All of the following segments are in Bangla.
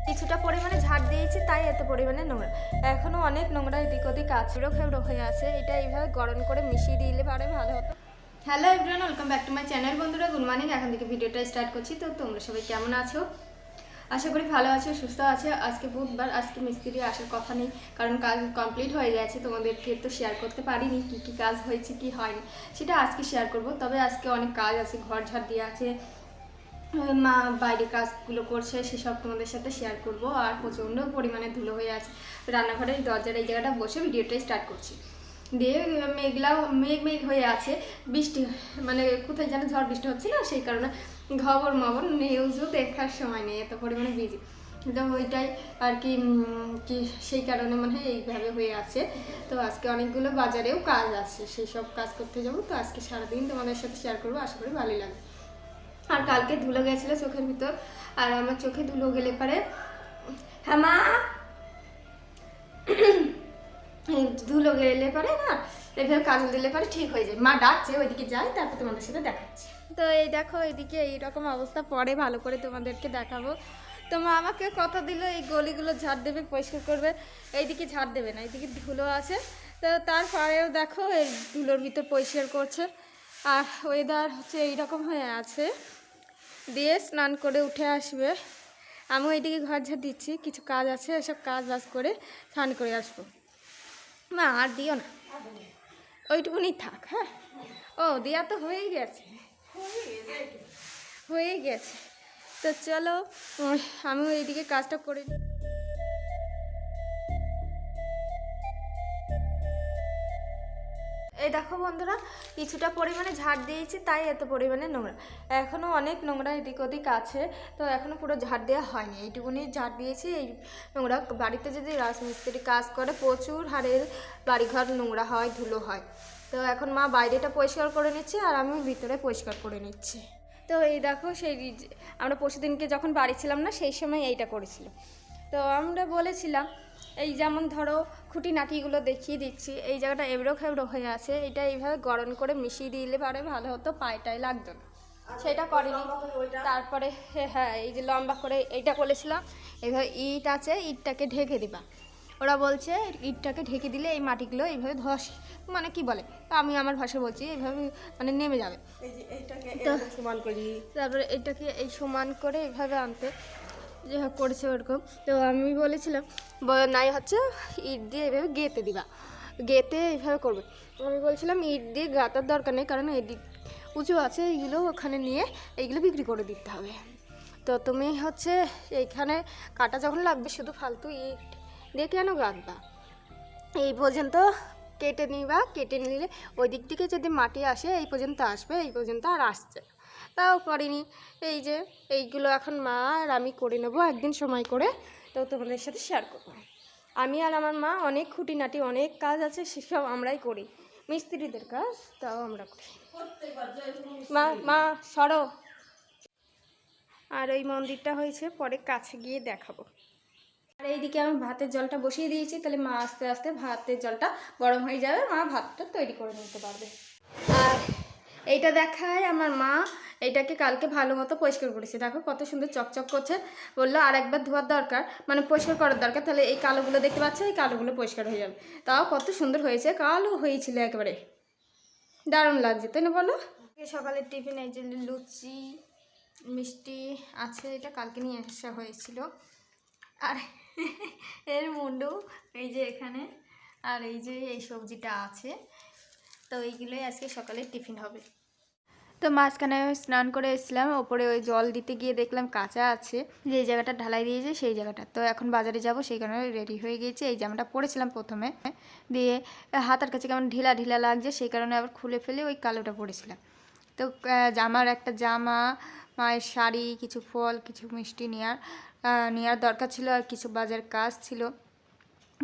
কিছুটা পরিমাণে ঝাড় দিয়েছি, তাই এত পরিমাণে নোংরা। এখনও অনেক নোংরা এদিক ওদিক আছড়ো খেবড়ো হয়ে আছে। এটা এইভাবে গরম করে মিশিয়ে দিলে পারে ভালো হতো। Hello everyone, welcome back to my channel. বন্ধুরা গুড মর্নিং। এখন থেকে ভিডিওটা স্টার্ট করছি। তো তোমরা সবাই কেমন আছো? আশা করি ভালো আছো, সুস্থ আছে। আজকে বুধবার, আজকে মিস্ত্রি আসার কথা নেই, কারণ কাজ কমপ্লিট হয়ে গেছে। তোমাদেরকে তো শেয়ার করতে পারিনি কী কী কাজ হয়েছে কি হয়নি, সেটা আজকে শেয়ার করব। তবে আজকে অনেক কাজ আছে, ঘর ঝাড় দিয়ে আছে, মা বাইরে কাজগুলো করছে, সেসব তোমাদের সাথে শেয়ার করব। আর প্রচণ্ড পরিমাণে ধুলো হয়ে আছে রান্নাঘরের দরজার এই জায়গাটা বসে ভিডিওটা স্টার্ট করছি। দিয়ে মেঘ হয়ে আছে, বৃষ্টি মানে কোথায় যেন ঝড় বৃষ্টি হচ্ছে না, সেই কারণে খবর নিউজও দেখার সময় নেই, এত পরিমাণে বিজি। তো ওইটাই আর কি সেই কারণে মনে হয় এইভাবে হয়ে আছে। তো আজকে অনেকগুলো বাজারেও কাজ আছে, সেই সব কাজ করতে যাবো। তো আজকে সারাদিন তোমাদের সাথে শেয়ার করবো, আশা করি ভালোই লাগবে। আর কালকে ধুলো গেছিলো চোখের ভিতর, আর আমার চোখে ধুলো গেলে পারে, হ্যাঁ মা, ধুলো গেলে পারে না, এভাবে কাজল দিলে পারে ঠিক হয়ে যায়। মা ডাকছে, ওইদিকে যাই, তারপর তোমাদের সাথে দেখাচ্ছি। তো এই দেখো, এইদিকে এইরকম অবস্থা, পরে ভালো করে তোমাদেরকে দেখাবো। তো মা আমাকে কথা দিল এই গলিগুলো ঝাড় দেবে, পরিষ্কার করবে। এইদিকে ঝাড় দেবে না, এইদিকে ধুলো আছে। তো তারপরেও দেখো এই ধুলোর ভিতর পরিষ্কার করছে। আর ওয়েদার হচ্ছে এইরকম হয়ে আছে, দিয়ে স্নান করে উঠে আসবে। আমিও এইদিকে ঘর ঝাড় দিচ্ছি, কিছু কাজ আছে, এসব কাজ বাজ করে স্নান করে আসবো। মা আর দিও না, ওইটুকুনি থাক। হ্যাঁ, ও দেওয়া তো হয়েই গেছে, হয়েই গেছে। তো চলো আমিও এইদিকে কাজটা করে নিই। এই দেখো বন্ধুরা, কিছুটা পরিমাণে ঝাড় দিয়েছি, তাই এত পরিমাণে নোংরা। এখনও অনেক নোংরা এদিক ওদিক আছে, তো এখনও পুরো ঝাড় দেওয়া হয়নি। এইটুকুনি ঝাড় দিয়েছি। এই নোংরা বাড়িতে যদি রাজমিস্ত্রি কাজ করে, প্রচুর হারের বাড়িঘর নোংরা হয়, ধুলো হয়। তো এখন মা বাইরেটা পরিষ্কার করে নিচ্ছে, আর আমি ভিতরে পরিষ্কার করে নিচ্ছি। তো এই দেখো, সেই আমরা পরশুদিনকে যখন বাড়ি ছিলাম না, সেই সময় এইটা করেছিল। তো আমরা বলেছিলাম, এই যেমন ধরো খুঁটিনাটিগুলো দেখিয়ে দিচ্ছি, এই জায়গাটা এবড়ো খেবড়ো হয়ে আছে, এটা এইভাবে গরম করে মিশিয়ে দিলে পারে ভালো হতো, পায়েটাই লাগতো না। সেটা করিনি। তারপরে হ্যাঁ, এই যে লম্বা করে এইটা বলেছিলাম, এইভাবে ইট আছে, ইটটাকে ঢেকে দিবা। ওরা বলছে ইটটাকে ঢেকে দিলে এই মাটিগুলো এইভাবে ধস, মানে কি বলে, আমি আমার ভাষা বলছি, এইভাবে মানে নেমে যাবে। তো সমান করি, তারপরে এটাকে এই সমান করে এইভাবে আনতে, যে করেছে ওরকম। তো আমি বলেছিলাম নাই হচ্ছে ইট দিয়ে এইভাবে গেঁথে দিবা, গেঁথে এইভাবে করবে। আমি বলছিলাম ইট দিয়ে গাঁথার দরকার নেই, কারণ এদিক উঁচু আছে, এইগুলো ওখানে নিয়ে এইগুলো বিক্রি করে দিতে হবে। তো তুমি হচ্ছে এইখানে কাটা যখন লাগবে, শুধু ফালতু ইট দিয়ে কেন গাঁথবা, এই পর্যন্ত কেটে নিবা। কেটে নিলে ওই দিক থেকে যদি মাটি আসে, এই পর্যন্ত আসবে, এই পর্যন্ত আর আসছে। তাও করিনি। এই যে এইগুলো এখন মা আর আমি করে নেবো একদিন সময় করে, তো তোমাদের সাথে শেয়ার করবো। আমি আর আমার মা অনেক খুঁটিনাটি অনেক কাজ আছে, সেসব আমরাই করি, মিস্ত্রিদের কাজ তাও আমরা করি। মা মা সরো। আর ওই মন্দিরটা হয়েছে, পরে কাছে গিয়ে দেখাবো। আর এইদিকে আমি ভাতের জলটা বসিয়ে দিয়েছি, তাহলে মা আস্তে আস্তে ভাতের জলটা গরম হয়ে যাবে, মা ভাতটা তৈরি করে নিতে পারবে। আর এইটা দেখায় আমার মা, এইটাকে কালকে ভালো মতো পরিষ্কার করেছে, দেখো কত সুন্দর চকচক করছে। বললো আর একবার ধোয়ার দরকার, মানে পরিষ্কার করার দরকার, তাহলে এই কালোগুলো দেখতে পাচ্ছ, এই কালোগুলো পরিষ্কার হয়ে যাবে। তাও কত সুন্দর হয়েছে, কালো হয়েছিল একেবারে, দারুণ লাগছে, তাই না বলো? সকালের টিফিন এই যে লুচি মিষ্টি আছে, এটা কালকে নিয়ে আসা হয়েছিল। আর এর মুন্ডু এই যে এখানে, আর এই যে এই সবজিটা আছে। তো এইগুলোই আজকে সকালে টিফিন হবে। তো মাঝখানে স্নান করে এসেছিলাম, ওপরে ওই জল দিতে গিয়ে দেখলাম কাঁচা আছে, যে জায়গাটা ঢালাই দিয়েছে সেই জায়গাটা। তো এখন বাজারে যাব, সেই কারণে রেডি হয়ে গিয়েছি। এই জামাটা পরেছিলাম প্রথমে, দিয়ে হাতের কাছে কেমন ঢিলা ঢিলা লাগছে, সেই কারণে আবার খুলে ফেলে ওই কালোটা পরেছিলাম। তো জামার একটা জামা, মায়ের শাড়ি, কিছু ফল, কিছু মিষ্টি নেওয়ার দরকার ছিল, আর কিছু বাজার কাজ ছিল,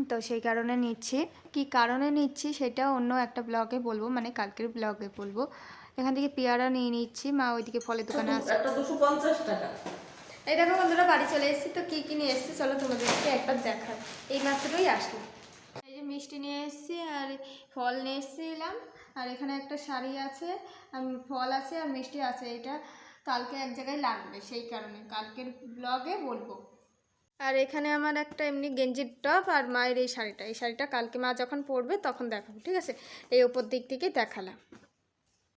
তো সেই কারণে নিচ্ছি। কি কারণে নিচ্ছি সেটা অন্য একটা ব্লগে বলবো, মানে কালকের ব্লগে বলবো। এখান থেকে পেয়ারা নিয়ে নিচ্ছি, মা ওইদিকে ফলের দোকানে আছে। 250 টাকা। এই দেখো বন্ধুরা, বাড়ি চলে এসেছি। তো কী কী নিয়ে এসেছি চলো তোমাদেরকে একবার দেখাই। এই মাত্রই আসলাম। এই যে মিষ্টি নিয়ে এসেছি, আর ফল নিয়ে এসেছিলাম, আর এখানে একটা শাড়ি আছে, ফল আছে, আর মিষ্টি আছে। এটা কালকে এক জায়গায় লাগবে, সেই কারণে কালকের ব্লগে বলবো। আর এখানে আমার একটা এমনি গেঞ্জির টপ আর মায়ের এই শাড়িটা কালকে মা যখন পরবে তখন দেখাবো, ঠিক আছে? এই ওপর দিক থেকে দেখালাম।